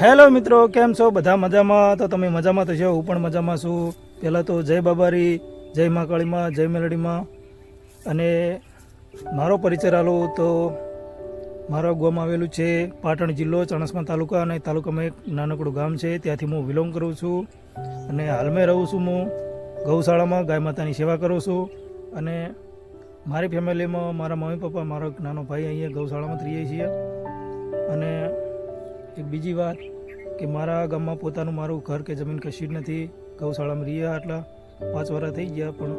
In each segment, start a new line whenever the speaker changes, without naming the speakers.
Hello મિત્રો, કેમ છો? બધા મજામાં? તો તમે મજામાં તો છો, હું પણ મજામાં છું. પહેલાં તો જય બાબારી, જય મા કાળીમાં, જય મેલડીમાં. અને મારો પરિચય આલું તો મારા ગામ આવેલું છે પાટણ જિલ્લો, ચાણસ્મા તાલુકા, અને તાલુકામાં એક નાનકડું ગામ છે. ત્યાંથી હું બિલોંગ કરું છું અને હાલમાં રહું છું. હું ગૌશાળામાં ગાય માતાની સેવા કરું છું. અને મારી ફેમિલીમાં મારા મમ્મી પપ્પા, મારો નાનો ભાઈ અહીંયા ગૌશાળામાં રહીએ છીએ. અને એક બીજી વાત કે મારા ગામમાં પોતાનું મારું ઘર કે જમીન કશી જ નથી. ગૌશાળામાં રહીએ આટલા 5 વર્ષ થઈ ગયા, પણ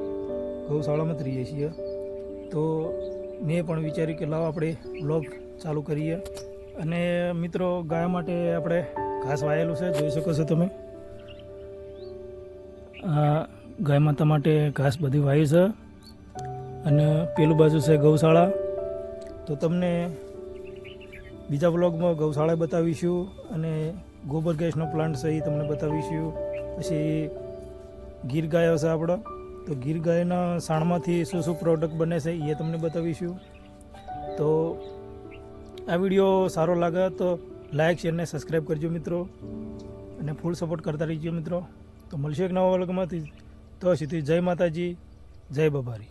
ગૌશાળામાં જ રહીએ છીએ. તો મેં પણ વિચાર્યું કે લાવો આપણે બ્લોગ ચાલુ કરીએ. અને મિત્રો, ગાય માટે આપણે ઘાસ વાયેલું છે, જોઈ શકો છો તમે. ગાય માતા માટે ઘાસ બધી વાવી છે. અને પેલું બાજુ છે ગૌશાળા. તો તમને બીજા બ્લોગમાં ગૌશાળા બતાવીશું અને ગોબર ગેસનો પ્લાન્ટ છે એ તમને બતાવીશું. પછી ગીર ગાયો છે આપણો, તો ગીર ગાયના સાણમાંથી શું શું પ્રોડક્ટ બને છે એ તમને બતાવીશું. તો આ વિડીયો સારો લાગે તો લાઇક, શેર ને સબસ્ક્રાઈબ કરજો મિત્રો, અને ફૂલ સપોર્ટ કરતા રહીજો મિત્રો. તો મળશે એક નવા વ્લોગમાંથી. તો સુધી જય માતાજી, જય બાબારી.